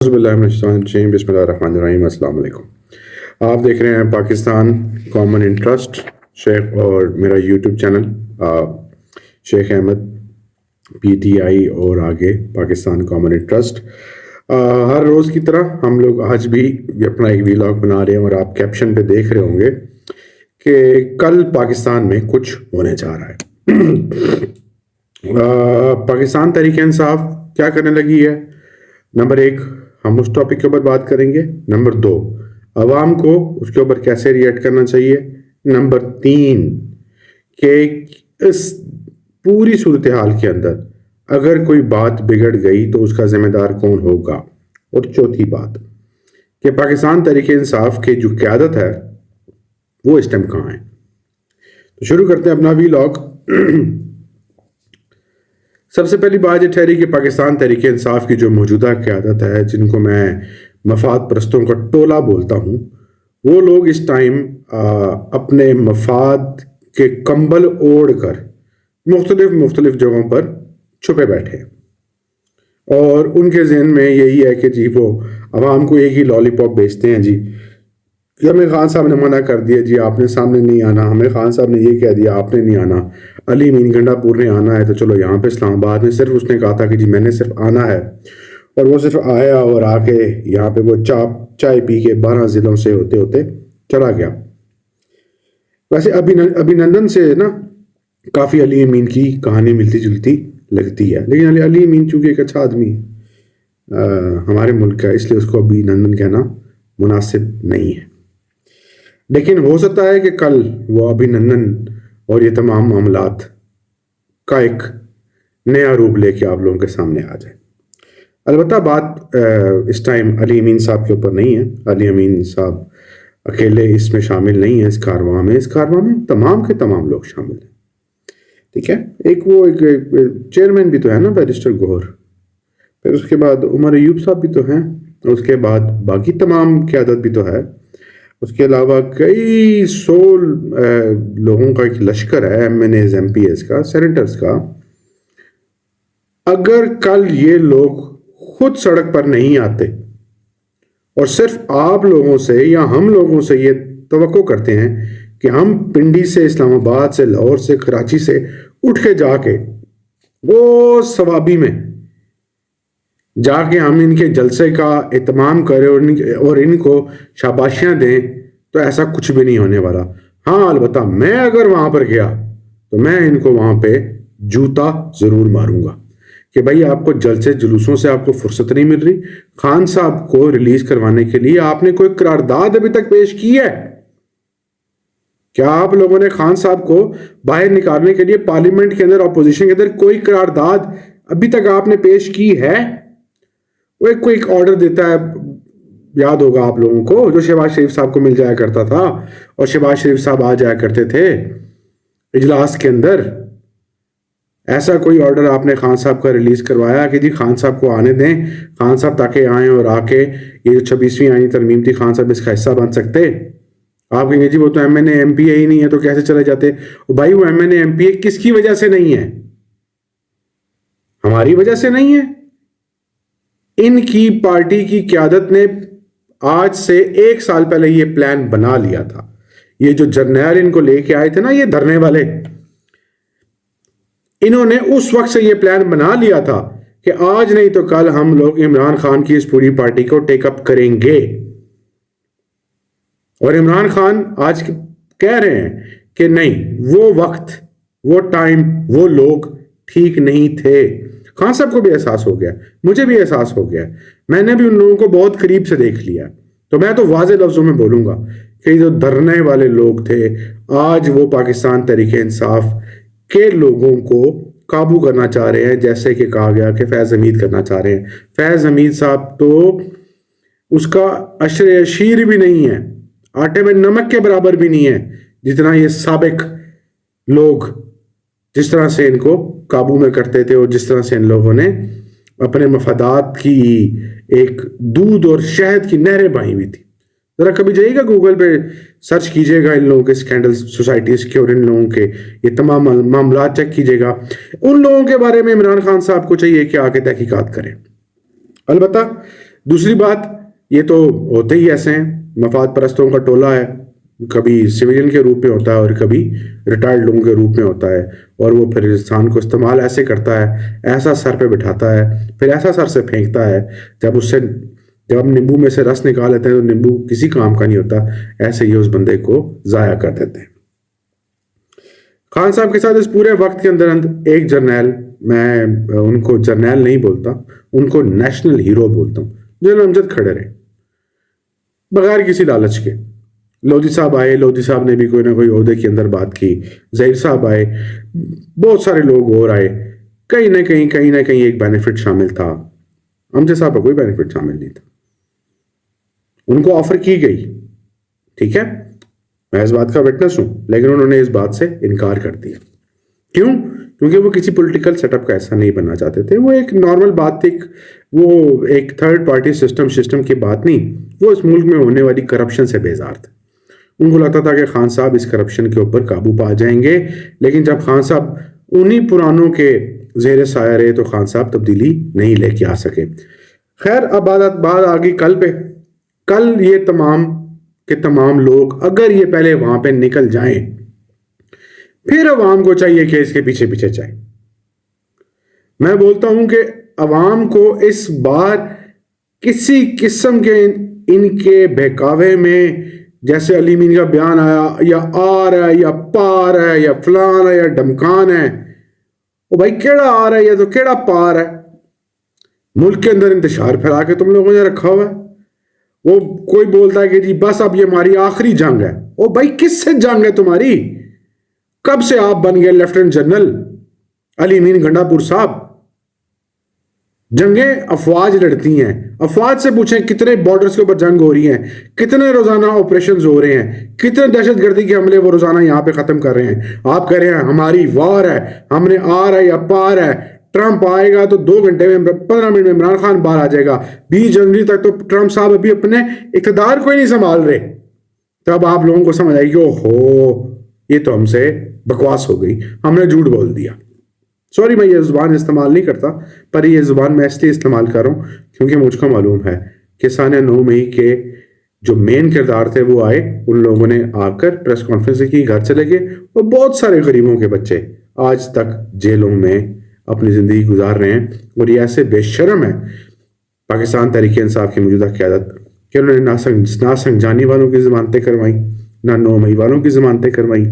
बिस्मिल्लाहिर्रहमानिर्रहीम। अस्सलाम वालेकुम। आप देख रहे हैं पाकिस्तान कॉमन इंटरेस्ट शेख और मेरा YouTube channel Sheikh Ahmed PTI और आगे पाकिस्तान कॉमन इंटरेस्ट। हर रोज़ की तरह हम लोग आज भी अपना एक वीलॉग बना रहे हैं और आप कैप्शन पे देख रहे होंगे कि कल पाकिस्तान में कुछ होने जा रहा है। पाकिस्तान तहरीक इंसाफ क्या करने लगी है? नंबर एक, हम उस टॉपिक के ऊपर बात करेंगे। नंबर दो, अवाम को उसके ऊपर कैसे रिएक्ट करना चाहिए। नंबर तीन, कि इस पूरी सूरत हाल के अंदर अगर कोई बात बिगड़ गई तो उसका जिम्मेदार कौन होगा। और चौथी बात कि पाकिस्तान तहरीक इंसाफ की जो क़यादत है वो इस टाइम कहाँ है। तो शुरू करते हैं अपना वीलॉग। सबसे पहली बात ये ठहरी कि पाकिस्तान तहरीक इंसाफ की जो मौजूदा क़यादत है, जिनको मैं मफाद परस्तों का टोला बोलता हूँ, वो लोग इस टाइम अपने मफाद के कंबल ओढ़ कर मुख्तलिफ जगहों पर छुपे बैठे हैं और उनके जहन में यही है कि जी वो अवाम को एक ही लॉलीपॉप बेचते हैं जी कि हमें खान साहब ने मना कर दिया जी, आपने सामने नहीं आना, हमें खान साहब ने ये कह दिया आपने नहीं आना, अली मीन गंडापुर ने आना है तो चलो यहाँ पे इस्लामाबाद में सिर्फ उसने कहा था कि जी मैंने सिर्फ आना है और वो सिर्फ आया और आके यहाँ पे वो चाय पी के 12 ज़िलों से होते होते चला गया। वैसे अभिनंदन से ना काफ़ी अली अमीन की कहानी मिलती जुलती लगती है, लेकिन अली अमीन चूँकि एक अच्छा आदमी हमारे मुल्क का, इसलिए उसको अभिनंदन कहना मुनासिब नहीं है। लेकिन हो सकता है कि कल वो अभिनंदन और ये तमाम मामलात का एक नया रूप लेके आप लोगों के सामने आ जाए। अलबत्ता बात इस टाइम अली अमीन साहब के ऊपर नहीं है। अली अमीन साहब अकेले इसमें शामिल नहीं है। इस कारवां में तमाम के तमाम लोग शामिल हैं, ठीक है। एक चेयरमैन भी तो है ना, बैरिस्टर गौहर, फिर उसके बाद उमर अयूब साहब भी तो हैं, उसके बाद बाकी तमाम क़यादत भी तो है। उसके अलावा कई 100 लोगों का एक लश्कर है, MNAs MPs का, सेनेटर्स का। अगर कल ये लोग खुद सड़क पर नहीं आते और सिर्फ आप लोगों से या हम लोगों से ये तवक्को करते हैं कि हम पिंडी से, इस्लामाबाद से, लाहौर से, कराची से उठ के जाके वो सवाबी में जाके हम इनके जलसे का एहतमाम करें और इनको शाबाशियां दें, तो ऐसा कुछ भी नहीं होने वाला। हाँ, अलबत्ता मैं अगर वहां पर गया तो मैं इनको वहां पे जूता जरूर मारूंगा कि भाई आपको जलसे जुलूसों से आपको फुर्सत नहीं मिल रही। खान साहब को रिलीज करवाने के लिए आपने कोई करारदाद अभी तक पेश की है? क्या आप लोगों ने खान साहब को बाहर निकालने के लिए पार्लियामेंट के अंदर, ऑपोजिशन के अंदर कोई करारदाद अभी तक आपने पेश की है? वो एक ऑर्डर देता है, याद होगा आप लोगों को, जो शहबाज शरीफ साहब को मिल जाया करता था और शहबाज शरीफ साहब आ जाया करते थे इजलास के अंदर। ऐसा कोई ऑर्डर आपने खान साहब का रिलीज करवाया कि जी खान साहब को आने दें, खान साहब ताकि आए और आके ये जो 26वीं आईनी तरमीम थी, खान साहब इसका हिस्सा बन सकते? आप कहेंगे जी वो तो MNA MPA ही नहीं है तो कैसे चले जाते? भाई वो MNA MPA किसकी वजह से नहीं है? हमारी वजह से नहीं है। इनकी पार्टी की क़यादत ने आज से 1 साल पहले ये प्लान बना लिया था। ये जो जर्नैल इनको लेके आए थे ना, ये धरने वाले, इन्होंने उस वक्त से ये प्लान बना लिया था कि आज नहीं तो कल हम लोग इमरान खान की इस पूरी पार्टी को टेकअप करेंगे। और इमरान खान आज कह रहे हैं कि नहीं, वो वक्त, वो टाइम, वो लोग ठीक नहीं थे। खान साहब को भी एहसास हो गया, मुझे भी एहसास हो गया, मैंने भी उन लोगों को बहुत करीब से देख लिया। तो मैं तो वाज़े लफ्जों में बोलूंगा कि जो धरने वाले लोग थे, आज वो पाकिस्तान तहरीक इंसाफ के लोगों को काबू करना चाह रहे हैं, जैसे कि कहा गया कि फैज़ हमीद करना चाह रहे हैं। फैज़ हमीद साहब तो उसका अशर अशीर भी नहीं है, आटे में नमक के बराबर भी नहीं है, जितना ये साबिक लोग जिस तरह से इनको काबू में करते थे और जिस तरह से इन लोगों ने अपने मफादात की एक दूध और शहद की नहरें बही हुई थी। जरा कभी जाइएगा गूगल पे सर्च कीजिएगा इन लोगों के स्कैंडल सोसाइटीज के और इन लोगों के ये तमाम मामला चेक कीजिएगा। उन लोगों के बारे में इमरान खान साहब को चाहिए कि आके तहकीकात करें। अलबत्ता दूसरी बात, ये तो होते ही ऐसे हैं, मफाद परस्तों का टोला है, कभी सिविलियन के रूप में होता है और कभी रिटायर्ड लोगों के रूप में होता है, और वो फिर इंसान को इस्तेमाल ऐसे करता है, ऐसा सर पे बिठाता है, फिर ऐसा सर से फेंकता है, जब हम नींबू में से रस निकाल लेते हैं तो नींबू किसी काम का नहीं होता, ऐसे ही उस बंदे को जाया कर देते हैं। खान साहब के साथ इस पूरे वक्त के अंदर एक जर्नैल, मैं उनको जर्नैल नहीं बोलता, उनको नेशनल हीरो बोलता हूँ, जनरल अमजद खड़े रहे बगैर किसी लालच के। लोधी साहब आए, लोधी साहब ने भी कोई ना कोई ओहदे के अंदर बात की, जहीर साहब आए, बहुत सारे लोग और आए, कहीं ना कहीं एक बेनिफिट शामिल था। अमजद साहब का कोई बेनिफिट शामिल नहीं था। उनको ऑफर की गई, ठीक है, मैं इस बात का विटनेस हूं, लेकिन उन्होंने इस बात से इनकार कर दिया। क्यों? क्योंकि वो किसी पॉलिटिकल सेटअप का ऐसा नहीं बनना चाहते थे। वो एक नॉर्मल बात थी, वो एक थर्ड पार्टी सिस्टम की बात नहीं, वो इस मुल्क में होने वाली करप्शन से बेजार थे। उनको लगता था कि खान साहब इस करप्शन के ऊपर काबू पा जाएंगे, लेकिन जब खान साहब उन्हीं पुरानों के जेर साया रहे तो खान साहब तब्दीली नहीं लेके आ सके। खैर, अब बात आ गई कल पे। कल ये तमाम के तमाम लोग अगर ये पहले वहां पे निकल जाएं, फिर अवाम को चाहिए कि इसके पीछे पीछे जाए। मैं बोलता हूं कि अवाम को इस बार किसी किस्म के इनके बहकावे में, जैसे अली मीन का बयान आया, या आर है या पार है या फलान है या डमकान है, ओ भाई केड़ा आर है या तो केड़ा पार है? मुल्क के अंदर इंतशार फैला के तुम लोगों ने रखा हुआ है। वो कोई बोलता है कि जी बस अब ये हमारी आखिरी जंग है। ओ भाई किससे जंग है तुम्हारी? कब से आप बन गए lieutenant general Ali mean Gandapur साहब? जंगें अफवाज लड़ती हैं। अफवाज से पूछें कितने बॉर्डर्स के ऊपर जंग हो रही हैं, कितने रोजाना ऑपरेशन हो रहे हैं, कितने दहशतगर्दी के हमले वो रोजाना यहां पे खत्म कर रहे हैं। आप कह रहे हैं हमारी वार है, हमने आर है या पार है, ट्रंप आएगा तो 2 घंटे में 15 मिनट में इमरान खान बाहर आ जाएगा। 20 जनवरी तक तो ट्रंप साहब अभी अपने इक़्तिदार को ही नहीं संभाल रहे। तब आप लोगों को समझ आएगी ओहो ये तो हमसे बकवास हो गई, हमने झूठ बोल दिया। सॉरी, मैं ये जुबान इस्तेमाल नहीं करता, पर ये जुबान मैं इसलिए इस्तेमाल कर रहा हूँ क्योंकि मुझको मालूम है कि साने 9 मई के जो मेन किरदार थे वो आए, उन लोगों ने आकर प्रेस कॉन्फ्रेंस की, घर चले गए, और बहुत सारे गरीबों के बच्चे आज तक जेलों में अपनी ज़िंदगी गुजार रहे हैं। और ये ऐसे बेशर्म है पाकिस्तान तहरीक इंसाफ की मौजूदा क़यादत कि उन्होंने ना संजानी वालों की ज़मानतें करवाई, ना 9 मई वालों की ज़मानतें करवाई,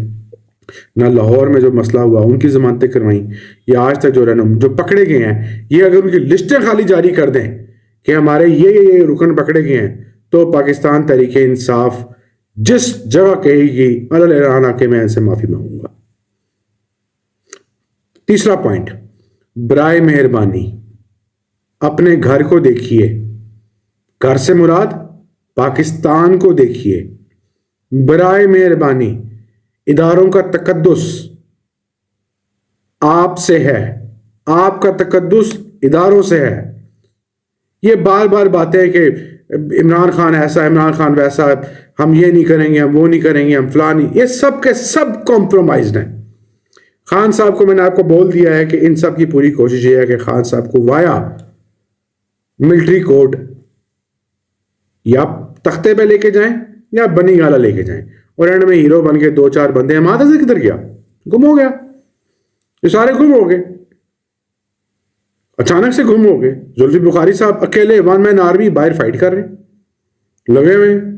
ना लाहौर में जो मसला हुआ उनकी ज़मानतें करवाई। ये आज तक जो पकड़े गए हैं, ये अगर उनकी लिस्टें खाली जारी कर दें कि हमारे ये रुकन पकड़े गए हैं, तो पाकिस्तान तहरीक इंसाफ जिस जगह कहेगी अलग ऐलान आके मैं इनसे माफ़ी मांगूंगा। तीसरा पॉइंट, बराए मेहरबानी अपने घर को देखिए। घर से मुराद पाकिस्तान को देखिए। बराए मेहरबानी इदारों का तकद्दुस आपसे है, आपका तकद्दुस इदारों से है। ये बार बार बातें कि इमरान खान ऐसा, इमरान खान वैसा, हम ये नहीं करेंगे, हम वो नहीं करेंगे, हम फलानी, ये सब के सब कॉम्प्रोमाइज्ड हैं। खान साहब को मैंने आपको बोल दिया है कि इन सब की पूरी कोशिश ये है कि खान साहब को वाया मिलिट्री कोर्ट या तख्ते पे लेके जाएं या बनी गाला लेके जाएं, और एंड में हीरो बन के 2-4 बंदे, हमारा से किधर गया? गुम हो गया। ये सारे गुम हो गए, अचानक से गुम हो गए। जुल्फी बुखारी साहब अकेले 1 मैन आर्मी बाहर फाइट कर रहे हैं, लगे हुए हैं।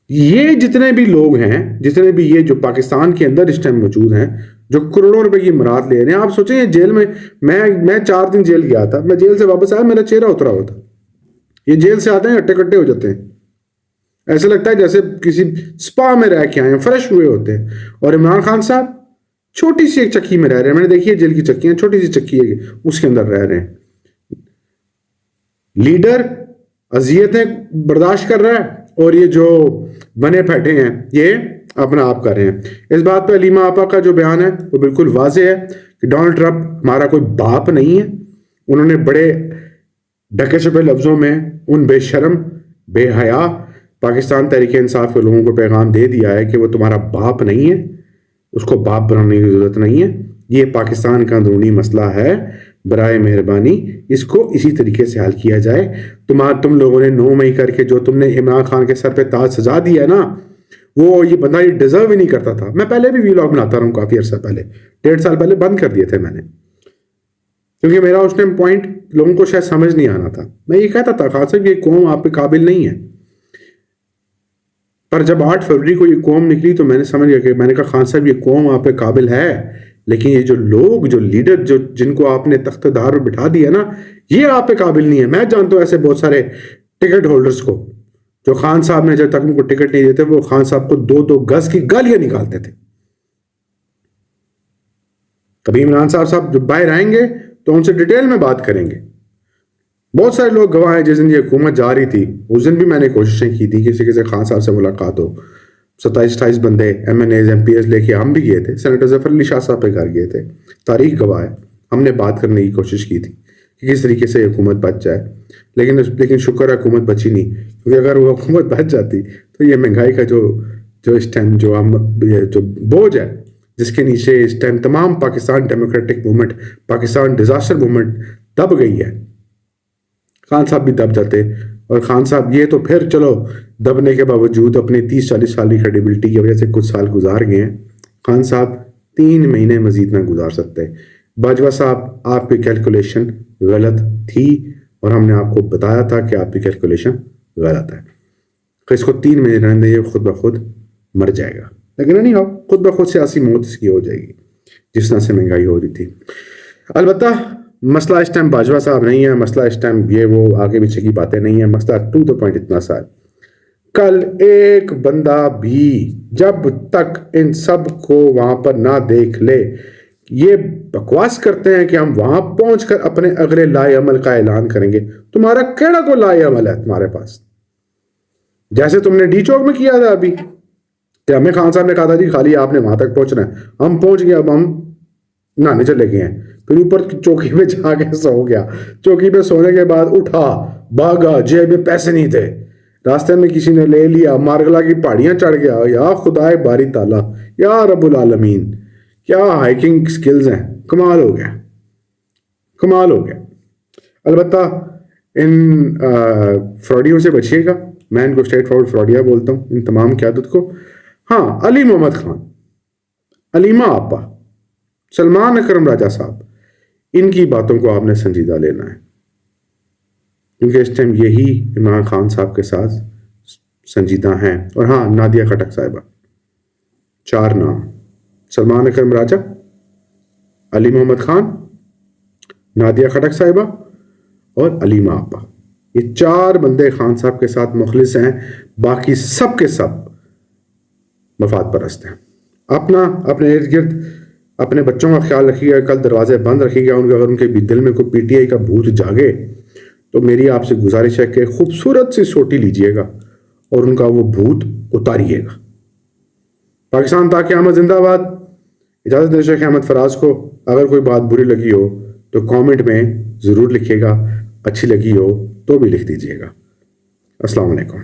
ये जितने भी लोग हैं, जितने भी ये जो पाकिस्तान के अंदर इस टाइम मौजूद हैं, जो करोड़ों रुपए की मुराद ले रहे हैं, आप सोचें ये जेल में, मैं 4 दिन जेल गया था, मैं जेल से वापस आया, मेरा चेहरा उतरा हुआ था। ये जेल से आते हैं अट्टे कट्टे हो जाते हैं, ऐसा लगता है जैसे किसी स्पा में रह के आए हैं, फ्रेश हुए होते हैं। और इमरान खान साहब छोटी सी एक चक्की में रह रहे हैं। मैंने देखी है जेल की चक्कियां, छोटी सी चक्की है, उसके अंदर रह रहे हैं। लीडर अजियतें बर्दाश्त कर रहा है और ये जो बने बैठे हैं ये अपना आप कर रहे हैं। इस बात पे अलीमा आपा का जो बयान है वो बिल्कुल वाज़ेह है कि डोनाल्ड ट्रंप हमारा कोई बाप नहीं है। उन्होंने बड़े ढके छुपे लफ्ज़ों में उन बेशर्म बेहया पाकिस्तान तहरीक इंसाफ के लोगों को पैगाम दे दिया है कि वो तुम्हारा बाप नहीं है, उसको बाप बनाने की ज़रूरत नहीं है। ये पाकिस्तान का अंदरूनी मसला है, बराए मेहरबानी इसको इसी तरीके से हल किया जाए। तुम लोगों ने 9 मई करके जो तुमने इमरान खान के सर पे ताज सजा दिया ना, वो ये बंदा ये डिजर्व ही नहीं करता था। मैं पहले भी वीलॉग बनाता रहा हूँ, काफी अर्सा पहले, 1.5 साल पहले बंद कर दिए थे मैंने, क्योंकि मेरा उस टाइम पॉइंट लोगों को शायद समझ नहीं आना था। मैं ये कहता था खान साहब ये कौम आप पे काबिल नहीं है, पर जब 8 फरवरी को ये कौम निकली तो मैंने समझ गया कि मैंने कहा खान साहब ये कौम आप पे काबिल है, लेकिन ये जो लोग, जो लीडर, जो जिनको आपने तख्तदार पर बिठा दिया ना, ये आप पे काबिल नहीं है। मैं जानता हूं ऐसे बहुत सारे टिकट होल्डर्स को जो खान साहब ने जब तक उनको टिकट नहीं देते वो खान साहब को 2-2 गज की गालियां निकालते थे। कभी इमरान साहब जब बाहर आएंगे तो उनसे डिटेल में बात करेंगे। बहुत सारे लोग गवाह हैं, जिस दिन ये हुकूमत जा रही थी उस दिन भी मैंने कोशिशें की थी किसी किसी खान साहब से मुलाकात हो। 27-28 बंदे MNAs MPs लेके हम भी गए थे, सेनेटर जफर अली शाह साहब के घर गए थे, तारीख गवाह है। हमने बात करने की कोशिश की थी कि किस तरीके से हुकूमत बच जाए, लेकिन शुक्र है हुकूमत बची नहीं, क्योंकि अगर वो हुकूमत बच जाती तो ये महंगाई का जो इस टाइम जो बोझ है, जिसके नीचे इस टाइम तमाम Pakistan democratic movement, Pakistan disaster movement दब गई है, खान साहब भी दब जाते। और खान साहब ये तो फिर चलो दबने के बावजूद अपने 30-40 साल की क्रेडिबिलिटी की वजह से कुछ साल गुजार गए हैं। खान साहब 3 महीने मजीद ना गुजार सकते। बाजवा साहब आपकी कैलकुलेशन गलत थी और हमने आपको बताया था कि आपकी कैलकुलेशन गलत है, तो इसको 3 महीने रहने दें, खुद ब खुद मर जाएगा। लेकिन नहीं हो, खुद ब खुद सियासी मौत इसकी हो जाएगी जिस तरह से महंगाई हो रही थी। अलबत्ता मसला इस टाइम बाजवा साहब नहीं है, मसला इस टाइम ये वो आगे पीछे की बातें नहीं है, मसला टू द पॉइंट इतना सा है। कल एक बंदा भी जब तक इन सब को वहां पर ना देख ले, ये बकवास करते हैं कि हम वहां पहुंचकर अपने अगले लाए अमल का ऐलान करेंगे। तुम्हारा केड़ा को लाए अमल है तुम्हारे पास? जैसे तुमने डी चौक में किया था अभी, कि हमें खान साहब ने कहा था जी खाली आपने वहां तक पहुंचना है, हम पहुंच गए, अब हम नहाने चले गए हैं, फिर ऊपर चौकी पे जाके सो गया, चौकी पे सोने के बाद उठा, भागा, जेब में पैसे नहीं थे, रास्ते में किसी ने ले लिया, मारगला की पहाड़ियां चढ़ गया। या खुदाए बारी ताला, या रब्बुल आलमीन, क्या हाइकिंग स्किल्स हैं, कमाल हो गया, कमाल हो गया। अलबत्ता इन फ्रॉडियों से बचिएगा, मैं इनको स्ट्रेट फॉरवर्ड फ्रॉडिया बोलता हूँ, इन तमाम क़यादत को। हाँ, अली मोहम्मद खान, अलीमा आपा, सलमान अकरम राजा साहब, इनकी बातों को आपने संजीदा लेना है, क्योंकि इस टाइम यही इमरान खान साहब के साथ संजीदा हैं। और हाँ, नादिया खटक साहिबा, 4 नाम, सलमान अकरम राजा, अली मोहम्मद खान, नादिया खटक साहिबा और अलीमा आपा, ये 4 बंदे खान साहब के साथ मुखलिस हैं, बाकी सब के सब मफाद परस्त हैं। अपने इर्द गिर्द अपने बच्चों का ख्याल रखिएगा, कल दरवाजे बंद रखिएगा उनके, अगर उनके भी दिल में कोई PTI का भूत जागे तो मेरी आपसे गुजारिश है कि खूबसूरत सी सोटी लीजिएगा और उनका वो भूत उतारिएगा। पाकिस्तान ता क़यामत जिंदाबाद। इजाज़त दे शेख अहमद फराज को। अगर कोई बात बुरी लगी हो तो कमेंट में ज़रूर लिखिएगा, अच्छी लगी हो तो भी लिख दीजिएगा। अस्सलाम वालेकुम।